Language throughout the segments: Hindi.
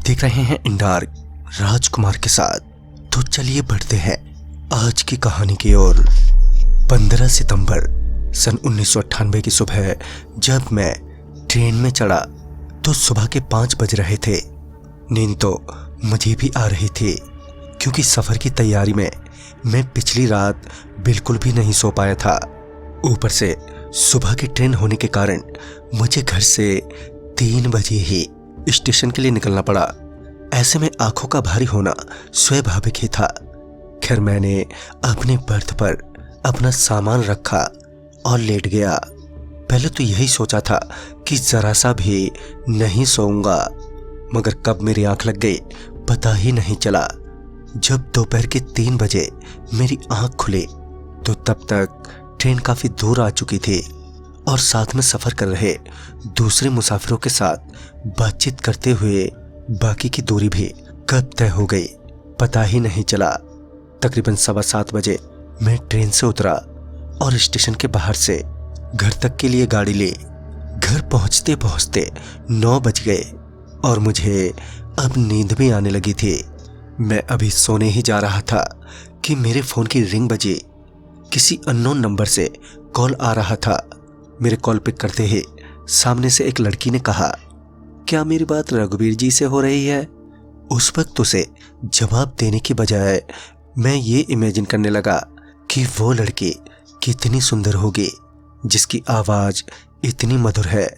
देख रहे हैं इंडार्क राजकुमार के साथ। तो चलिए बढ़ते हैं आज की कहानी की ओर। 15 सितंबर सन 1998 की सुबह जब मैं ट्रेन में चढ़ा तो सुबह के 5 बज रहे थे। नींद तो मुझे भी आ रही थी क्योंकि सफ़र की तैयारी में मैं पिछली रात बिल्कुल भी नहीं सो पाया था। ऊपर से सुबह की ट्रेन होने के कारण मुझे घर से 3 बजे ही स्टेशन के लिए निकलना पड़ा। ऐसे में आंखों का भारी होना स्वाभाविक ही था। खैर मैंने अपने बर्थ पर अपना सामान रखा और लेट गया। पहले तो यही सोचा था कि जरा सा भी नहीं सोऊंगा, मगर कब मेरी आंख लग गई पता ही नहीं चला। जब दोपहर के 3 बजे मेरी आंख खुली तो तब तक ट्रेन काफी दूर आ चुकी थी और साथ में सफर कर रहे दूसरे मुसाफिरों के साथ बातचीत करते हुए बाकी की दूरी भी कब तय हो गई पता ही नहीं चला। तकरीबन 7:15 बजे मैं ट्रेन से उतरा और स्टेशन के बाहर से घर तक के लिए गाड़ी ली। घर पहुंचते पहुंचते 9 बज गए और मुझे अब नींद भी आने लगी थी। मैं अभी सोने ही जा रहा था कि मेरे फोन की रिंग बजी। किसी अननोन नंबर से कॉल आ रहा था। मेरे कॉल पिक करते ही सामने से एक लड़की ने कहा, क्या मेरी बात रघुवीर जी से हो रही है? उस वक्त उसे जवाब देने की बजाय मैं ये इमेजिन करने लगा कि वो लड़की कितनी सुंदर होगी जिसकी आवाज इतनी मधुर है।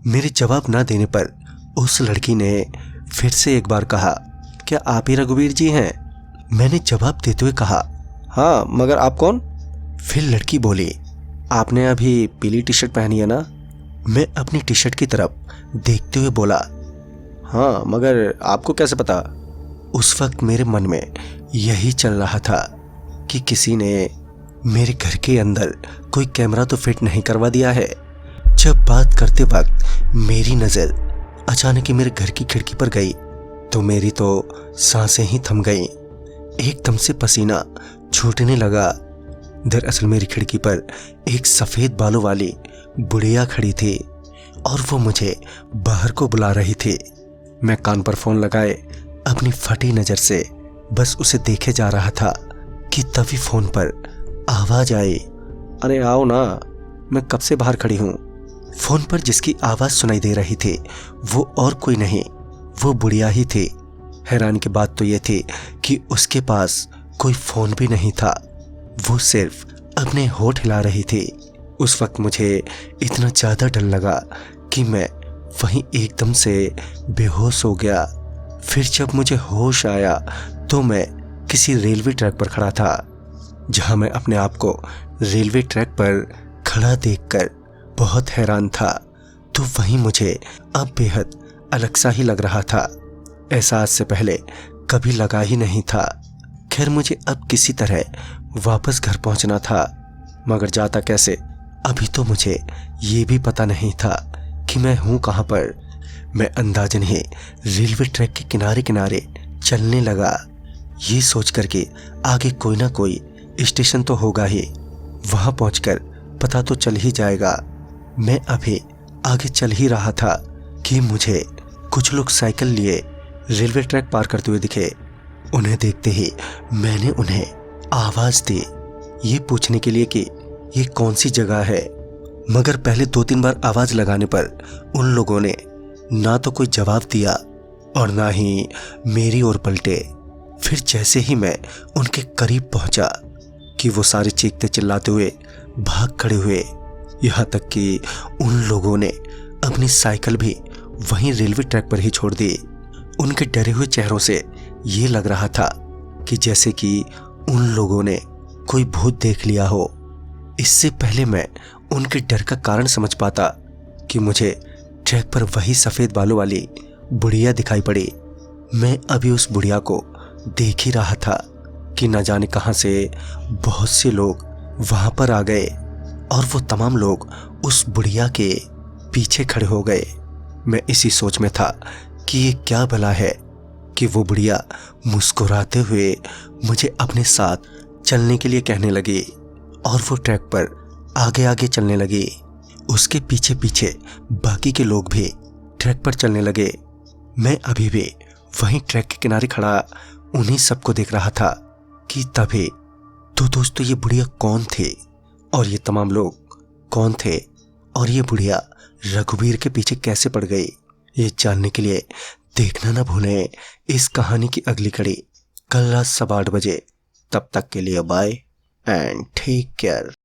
मेरे जवाब ना देने पर उस लड़की ने फिर से एक बार कहा, क्या आप ही रघुवीर जी हैं? मैंने जवाब देते हुए कहा, हाँ, मगर आप कौन? फिर लड़की बोली, आपने अभी पीली टी शर्ट पहनी है ना? मैं अपनी टी शर्ट की तरफ देखते हुए बोला, हाँ, मगर आपको कैसे पता? उस वक्त मेरे मन में यही चल रहा था कि किसी ने मेरे घर के अंदर कोई कैमरा तो फिट नहीं करवा दिया है। जब बात करते वक्त मेरी नज़र अचानक ही मेरे घर की खिड़की पर गई तो मेरी तो सांसें ही थम गईं। एकदम से पसीना छूटने लगा। दरअसल मेरी खिड़की पर एक सफ़ेद बालों वाली बुढ़िया खड़ी थी और वो मुझे बाहर को बुला रही थी। मैं कान पर फ़ोन लगाए अपनी फटी नज़र से बस उसे देखे जा रहा था कि तभी फ़ोन पर आवाज़ आई, अरे आओ ना, मैं कब से बाहर खड़ी हूँ। फ़ोन पर जिसकी आवाज़ सुनाई दे रही थी वो और कोई नहीं, वो बुढ़िया ही थी। हैरानी की बात तो ये थी कि उसके पास कोई फ़ोन भी नहीं था, वो सिर्फ अपने होठ हिला रही थी। उस वक्त मुझे इतना ज़्यादा डर लगा कि मैं वहीं एकदम से बेहोश हो गया। फिर जब मुझे होश आया तो मैं किसी रेलवे ट्रैक पर खड़ा था, जहां मैं अपने आप को रेलवे ट्रैक पर खड़ा देखकर बहुत हैरान था। तो वहीं मुझे अब बेहद अलग सा ही लग रहा था। ऐसा आज से पहले कभी लगा ही नहीं था। खैर मुझे अब किसी तरह वापस घर पहुंचना था, मगर जाता कैसे अभी तो मुझे ये भी पता नहीं था कि मैं हूँ कहाँ पर। मैं अंदाजन ही रेलवे ट्रैक के किनारे किनारे चलने लगा, ये सोच कर कि आगे कोई ना कोई स्टेशन तो होगा ही, वहाँ पहुंचकर पता तो चल ही जाएगा। मैं अभी आगे चल ही रहा था कि मुझे कुछ लोग साइकिल लिए रेलवे ट्रैक पार करते हुए दिखे। उन्हें देखते ही मैंने उन्हें आवाज़ दी ये पूछने के लिए कि ये कौन सी जगह है, मगर पहले 2-3 बार आवाज़ लगाने पर उन लोगों ने ना तो कोई जवाब दिया और ना ही मेरी ओर पलटे। फिर जैसे ही मैं उनके करीब पहुंचा कि वो सारे चीखते चिल्लाते हुए भाग खड़े हुए, यहाँ तक कि उन लोगों ने अपनी साइकिल भी वहीं रेलवे ट्रैक पर ही छोड़ दी। उनके डरे हुए चेहरों से ये लग रहा था कि जैसे कि उन लोगों ने कोई भूत देख लिया हो। इससे पहले मैं उनके डर का कारण समझ पाता कि मुझे ट्रैक पर वही सफ़ेद बालों वाली बुढ़िया दिखाई पड़ी। मैं अभी उस बुढ़िया को देख ही रहा था कि न जाने कहां से बहुत से लोग वहां पर आ गए और वो तमाम लोग उस बुढ़िया के पीछे खड़े हो गए। मैं इसी सोच में था कि ये क्या भला है कि वो बुढ़िया मुस्कुराते हुए मुझे अपने साथ चलने के लिए कहने लगी और वो ट्रैक पर आगे आगे चलने लगी। उसके पीछे पीछे बाकी के लोग भी ट्रैक पर चलने लगे। मैं अभी भी वहीं ट्रैक के किनारे खड़ा उन्हीं सबको देख रहा था कि तभी तो दोस्तों ये बुढ़िया कौन थे और ये तमाम लोग कौन थे और ये बुढ़िया रघुवीर के पीछे कैसे पड़ गई, ये जानने के लिए देखना ना भूलें इस कहानी की अगली कड़ी कल रात 8:15 बजे। तब तक के लिए बाय एंड टेक केयर।